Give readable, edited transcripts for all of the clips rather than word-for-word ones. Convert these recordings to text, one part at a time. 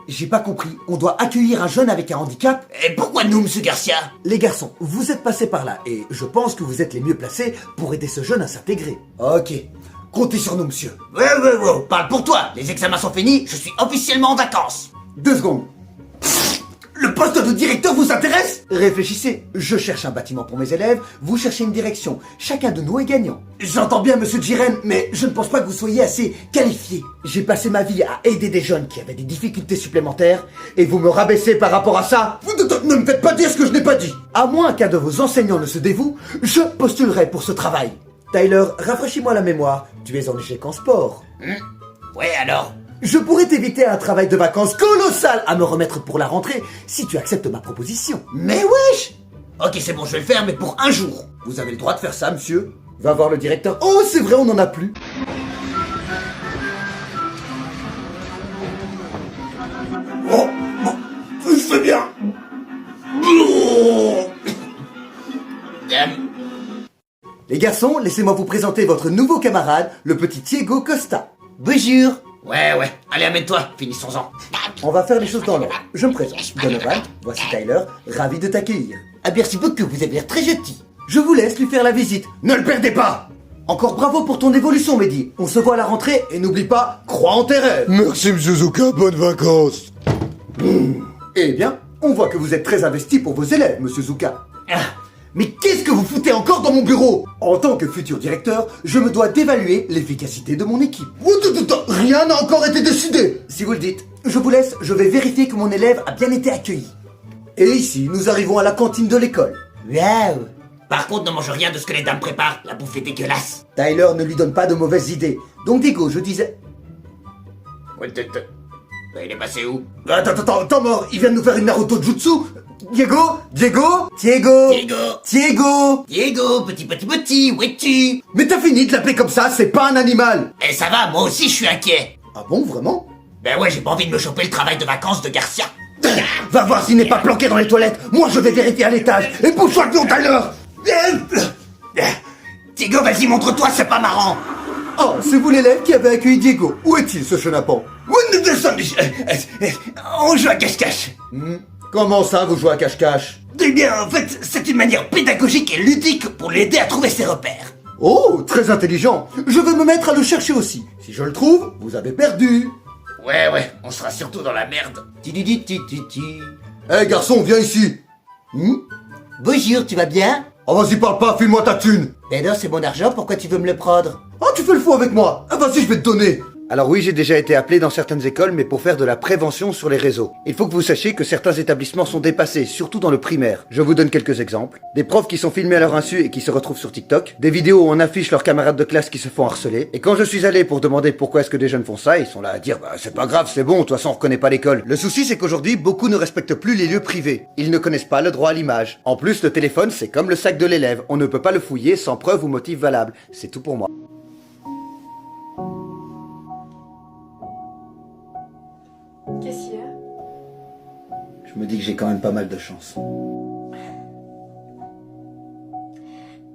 J'ai pas compris, on doit accueillir un jeune avec un handicap? Et pourquoi nous, monsieur Garcia? Les garçons, vous êtes passés par là et je pense que vous êtes les mieux placés pour aider ce jeune à s'intégrer. Ok, comptez sur nous, monsieur. Ouais, parle pour toi. Les examens sont finis, je suis officiellement en vacances. 2 secondes. Le poste de directeur vous intéresse? Réfléchissez, je cherche un bâtiment pour mes élèves, vous cherchez une direction. Chacun de nous est gagnant. J'entends bien, monsieur Jiren, mais je ne pense pas que vous soyez assez qualifié. J'ai passé ma vie à aider des jeunes qui avaient des difficultés supplémentaires et vous me rabaissez par rapport à ça? Vous ne me faites pas dire ce que je n'ai pas dit. À moins qu'un de vos enseignants ne se dévoue, je postulerai pour ce travail. Tyler, rafraîchis-moi la mémoire, tu es en échec en sport. Ouais, alors? Je pourrais t'éviter un travail de vacances colossal à me remettre pour la rentrée si tu acceptes ma proposition. Mais wesh! Ok, c'est bon, je vais le faire, mais pour un jour. Vous avez le droit de faire ça, monsieur. Va voir le directeur. Oh, c'est vrai, on n'en a plus. Oh, je fais bien. Les garçons, laissez-moi vous présenter votre nouveau camarade, le petit Diego Costa. Bonjour. Ouais, allez, amène-toi, finissons-en. On va faire les choses dans l'ordre. Je me présente, Donovan, voici Tyler, ravi de t'accueillir. Ah, merci beaucoup, vous avez l'air très gentil. Je vous laisse lui faire la visite. Ne le perdez pas! Encore bravo pour ton évolution, Mehdi. On se voit à la rentrée et n'oublie pas, crois en tes rêves. Merci, monsieur Zuka, bonnes vacances. Eh bien, on voit que vous êtes très investi pour vos élèves, monsieur Zuka. Ah, mais qu'est-ce que vous foutez encore dans mon bureau? En tant que futur directeur, je me dois d'évaluer l'efficacité de mon équipe. Rien n'a encore été décidé. Si vous le dites, je vous laisse, je vais vérifier que mon élève a bien été accueilli. Et ici, nous arrivons à la cantine de l'école. Waouh! Par contre, ne mange rien de ce que les dames préparent, la bouffe est dégueulasse. Tyler ne lui donne pas de mauvaises idées. Donc Diego, je disais... Il est passé où? Attends, mort, il vient de nous faire une Naruto Jutsu. Diego, Diego, petit, où es-tu? Mais t'as fini de l'appeler comme ça, c'est pas un animal. Eh, ça va, moi aussi je suis inquiet. Ah bon, vraiment? Ben ouais, j'ai pas envie de me choper le travail de vacances de Garcia. Va voir s'il n'est pas planqué dans les toilettes. Moi, je vais vérifier à l'étage. Et pousse-toi le pion, Tyler. Diego, vas-y, montre-toi, c'est pas marrant. Oh, c'est vous l'élève qui avez accueilli Diego. Où est-il, ce chenapan? On joue à cache-cache. Comment ça, vous jouez à cache-cache? Eh bien, en fait, c'est une manière pédagogique et ludique pour l'aider à trouver ses repères. Oh, très intelligent. Je vais me mettre à le chercher aussi. Si je le trouve, vous avez perdu. Ouais, on sera surtout dans la merde. Hé, garçon, viens ici. Bonjour, tu vas bien? Oh, vas-y, parle pas, file-moi ta thune. Ben non, c'est mon argent, pourquoi tu veux me le prendre? Oh, tu fais le fou avec moi. Ah, vas-y, je vais te donner. Alors oui, j'ai déjà été appelé dans certaines écoles, mais pour faire de la prévention sur les réseaux. Il faut que vous sachiez que certains établissements sont dépassés, surtout dans le primaire. Je vous donne quelques exemples. Des profs qui sont filmés à leur insu et qui se retrouvent sur TikTok. Des vidéos où on affiche leurs camarades de classe qui se font harceler. Et quand je suis allé pour demander pourquoi est-ce que des jeunes font ça, ils sont là à dire « Bah c'est pas grave, c'est bon, de toute façon on reconnaît pas l'école ». Le souci c'est qu'aujourd'hui, beaucoup ne respectent plus les lieux privés. Ils ne connaissent pas le droit à l'image. En plus, le téléphone c'est comme le sac de l'élève. On ne peut pas le fouiller sans preuve ou motif valable. C'est tout pour moi. Qu'est-ce qu'il y a? Je me dis que j'ai quand même pas mal de chance.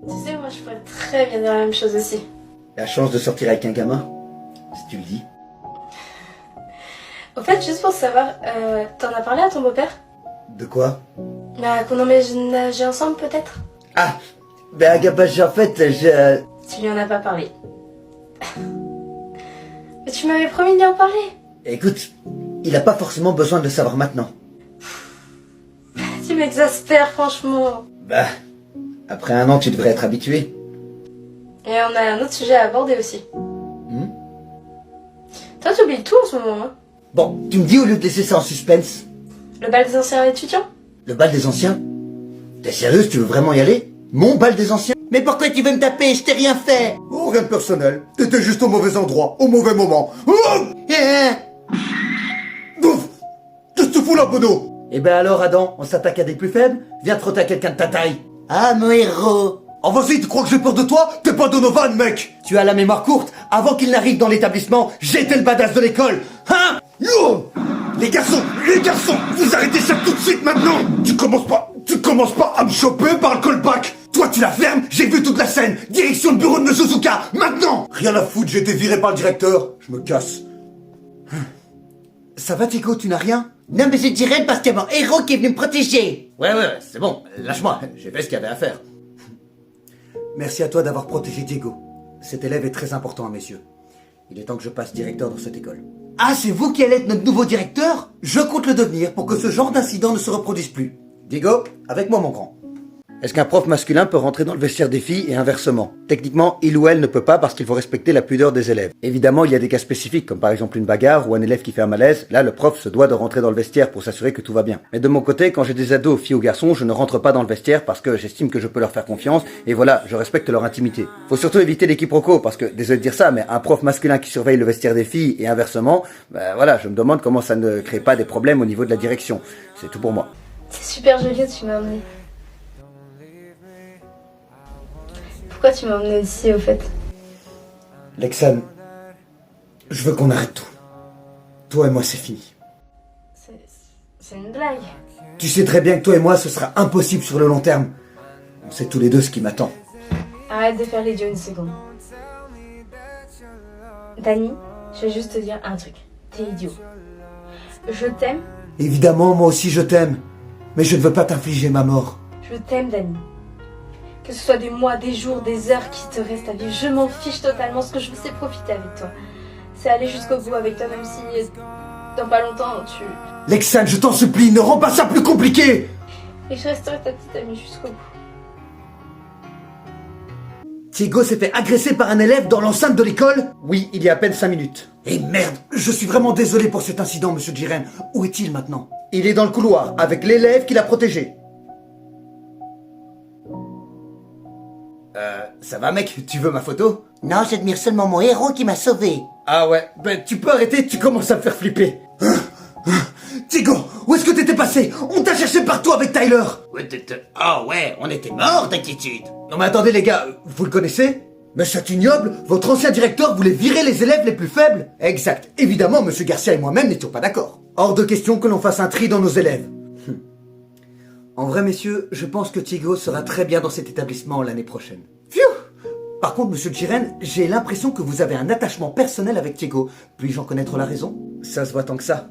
Tu sais, moi je pourrais très bien dire la même chose aussi. La chance de sortir avec un gamin, si tu le dis. Au fait, juste pour savoir, t'en as parlé à ton beau-père? De quoi? Bah, qu'on emménageait ensemble peut-être? Ah, ben Agabache, en fait, je... Tu lui en as pas parlé. Mais tu m'avais promis de lui en parler. Écoute, il a pas forcément besoin de le savoir maintenant. Tu m'exaspères, franchement. Bah, après 1 an, tu devrais être habitué. Et on a un autre sujet à aborder aussi. Toi, t'oublies tout en ce moment, hein? Bon, tu me dis au lieu de laisser ça en suspense. Le bal des anciens étudiants? Le bal des anciens? T'es sérieuse, tu veux vraiment y aller? Mon bal des anciens? Mais pourquoi tu veux me taper? Je t'ai rien fait. Oh, rien de personnel. T'étais juste au mauvais endroit, au mauvais moment. Ouf! Qu'est-ce que tu fous là, Bono? Eh ben alors, Adam, on s'attaque à des plus faibles? Viens te frotter à quelqu'un de ta taille. Ah, mon héros. Oh vas-y, tu crois que j'ai peur de toi? T'es pas Donovan, mec! Tu as la mémoire courte. Avant qu'il n'arrive dans l'établissement, j'étais le badass de l'école. Hein? Yo! Les garçons, vous arrêtez ça tout de suite maintenant! Tu commences pas à me choper par le callback! Toi tu la fermes, j'ai vu toute la scène! Direction le bureau de Monsieur Zuka, maintenant! Rien à foutre, j'ai été viré par le directeur. Je me casse. Ça va Tico, tu n'as rien? Non mais je dirais parce qu'il y a mon héros qui est venu me protéger. Ouais, c'est bon, lâche-moi, j'ai fait ce qu'il y avait à faire. Merci à toi d'avoir protégé Diego. Cet élève est très important à mes yeux. Il est temps que je passe directeur dans cette école. Ah, c'est vous qui allez être notre nouveau directeur? Je compte le devenir pour que ce genre d'incident ne se reproduise plus. Diego, avec moi mon grand. Est-ce qu'un prof masculin peut rentrer dans le vestiaire des filles et inversement? Techniquement, il ou elle ne peut pas parce qu'il faut respecter la pudeur des élèves. Évidemment, il y a des cas spécifiques, comme par exemple une bagarre ou un élève qui fait un malaise. Là, le prof se doit de rentrer dans le vestiaire pour s'assurer que tout va bien. Mais de mon côté, quand j'ai des ados, filles ou garçons, je ne rentre pas dans le vestiaire parce que j'estime que je peux leur faire confiance et voilà, je respecte leur intimité. Faut surtout éviter les quiproquos parce que, désolé de dire ça, mais un prof masculin qui surveille le vestiaire des filles et inversement, voilà, je me demande comment ça ne crée pas des problèmes au niveau de la direction. C'est tout pour moi. C'est super joli où tu m'as emmené. Pourquoi tu m'as emmené ici au fait? Lexane, je veux qu'on arrête tout. Toi et moi, c'est fini. C'est une blague. Tu sais très bien que toi et moi, ce sera impossible sur le long terme. On sait tous les deux ce qui m'attend. Arrête de faire l'idiot une seconde. Dani, je vais juste te dire un truc. T'es idiot. Je t'aime. Évidemment, moi aussi je t'aime. Mais je ne veux pas t'infliger ma mort. Je t'aime, Dani. Que ce soit des mois, des jours, des heures qui te restent à vivre, je m'en fiche totalement. Ce que je veux, c'est profiter avec toi. C'est aller jusqu'au bout avec toi, même si dans pas longtemps, tu... Lexane, je t'en supplie, ne rends pas ça plus compliqué. Et je resterai ta petite amie jusqu'au bout. Diego s'est fait agresser par un élève dans l'enceinte de l'école? Oui, il y a à peine 5 minutes. Et merde, je suis vraiment désolé pour cet incident, monsieur Jiren. Où est-il maintenant? Il est dans le couloir, avec l'élève qui l'a protégé. Ça va mec, tu veux ma photo? Non, j'admire seulement mon héros qui m'a sauvé. Ah ouais, ben tu peux arrêter, tu commences à me faire flipper. Diego, où est-ce que t'étais passé? On t'a cherché partout avec Tyler. Oh ouais, on était morts d'inquiétude. Non mais attendez les gars, vous le connaissez? Mais c'est ignoble, votre ancien directeur voulait virer les élèves les plus faibles. Exact, évidemment monsieur Garcia et moi-même n'étions pas d'accord. Hors de question que l'on fasse un tri dans nos élèves. En vrai messieurs, je pense que Diego sera très bien dans cet établissement l'année prochaine. Pfiou! Par contre monsieur Jiren, j'ai l'impression que vous avez un attachement personnel avec Diego. Puis-je en connaître la raison? Ça se voit tant que ça.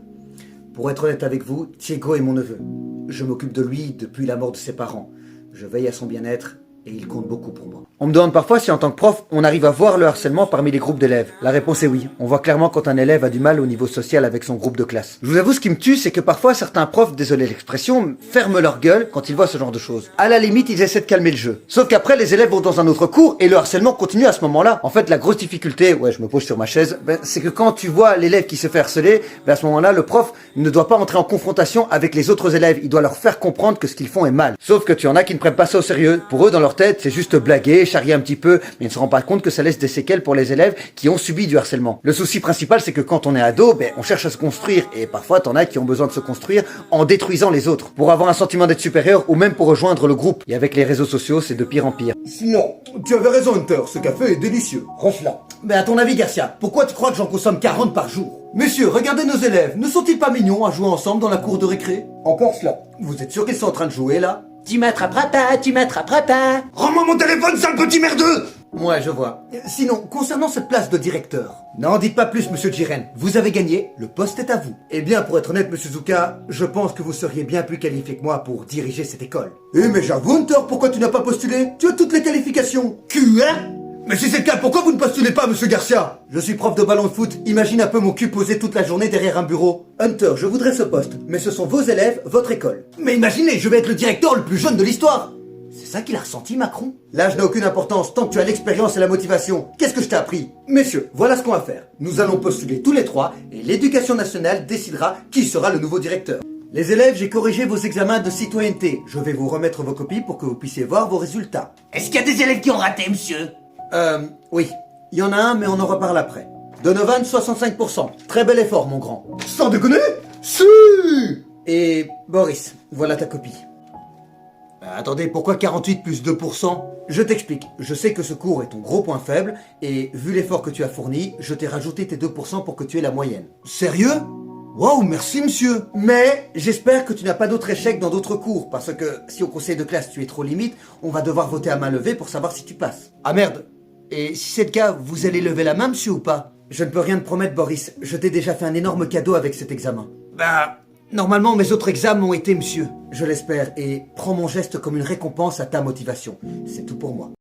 Pour être honnête avec vous, Diego est mon neveu. Je m'occupe de lui depuis la mort de ses parents. Je veille à son bien-être et il compte beaucoup pour moi. On me demande parfois si en tant que prof, on arrive à voir le harcèlement parmi les groupes d'élèves. La réponse est oui. On voit clairement quand un élève a du mal au niveau social avec son groupe de classe. Je vous avoue, ce qui me tue, c'est que parfois certains profs, désolé l'expression, ferment leur gueule quand ils voient ce genre de choses. À la limite, ils essaient de calmer le jeu. Sauf qu'après, les élèves vont dans un autre cours et le harcèlement continue à ce moment-là. En fait, la grosse difficulté, ouais, je me pose sur ma chaise, c'est que quand tu vois l'élève qui se fait harceler, à ce moment-là, le prof ne doit pas entrer en confrontation avec les autres élèves. Il doit leur faire comprendre que ce qu'ils font est mal. Sauf que tu en as qui ne prennent pas ça au sérieux. Pour eux, dans leur tête, c'est juste blaguer, charrier un petit peu, mais ils ne se rendent pas compte que ça laisse des séquelles pour les élèves qui ont subi du harcèlement. Le souci principal, c'est que quand on est ado, on cherche à se construire, et parfois t'en as qui ont besoin de se construire en détruisant les autres, pour avoir un sentiment d'être supérieur, ou même pour rejoindre le groupe. Et avec les réseaux sociaux, c'est de pire en pire. Sinon, tu avais raison Hunter, ce café est délicieux. Range-la. Mais à ton avis, Garcia, pourquoi tu crois que j'en consomme 40 par jour? Messieurs, regardez nos élèves, ne sont-ils pas mignons à jouer ensemble dans la cour de récré? Encore cela. Vous êtes sûr qu'ils sont en train de jouer là? Tu m'attraperas pas, tu m'attraperas pas. Rends-moi mon téléphone, sale petit merdeux! Ouais, je vois. Sinon, concernant cette place de directeur, n'en dites pas plus, monsieur Jiren. Vous avez gagné, le poste est à vous. Eh bien, pour être honnête, monsieur Zuka, je pense que vous seriez bien plus qualifié que moi pour diriger cette école. Eh mais j'avoue Hunter, pourquoi tu n'as pas postulé? Tu as toutes les qualifications. Quoi? Mais si c'est le cas, pourquoi vous ne postulez pas, monsieur Garcia? Je suis prof de ballon de foot, imagine un peu mon cul posé toute la journée derrière un bureau. Hunter, je voudrais ce poste, mais ce sont vos élèves, votre école. Mais imaginez, je vais être le directeur le plus jeune de l'histoire. C'est ça qu'il a ressenti, Macron? L'âge n'a aucune importance tant que tu as l'expérience et la motivation. Qu'est-ce que je t'ai appris? Messieurs, voilà ce qu'on va faire. Nous allons postuler tous les trois et l'éducation nationale décidera qui sera le nouveau directeur. Les élèves, j'ai corrigé vos examens de citoyenneté. Je vais vous remettre vos copies pour que vous puissiez voir vos résultats. Est-ce qu'il y a des élèves qui ont raté, monsieur? Oui. Il y en a un, mais on en reparle après. Donovan, 65%. Très bel effort, mon grand. Sans déconner? Si! Et Boris, voilà ta copie. Attendez, pourquoi 48 plus 2%? Je t'explique. Je sais que ce cours est ton gros point faible, et vu l'effort que tu as fourni, je t'ai rajouté tes 2% pour que tu aies la moyenne. Sérieux? Waouh, merci monsieur. Mais j'espère que tu n'as pas d'autres échecs dans d'autres cours, parce que si au conseil de classe tu es trop limite, on va devoir voter à main levée pour savoir si tu passes. Ah merde. Et si c'est le cas, vous allez lever la main, monsieur, ou pas? Je ne peux rien te promettre, Boris. Je t'ai déjà fait un énorme cadeau avec cet examen. Bah, normalement, mes autres examens ont été, monsieur. Je l'espère, et prends mon geste comme une récompense à ta motivation. C'est tout pour moi.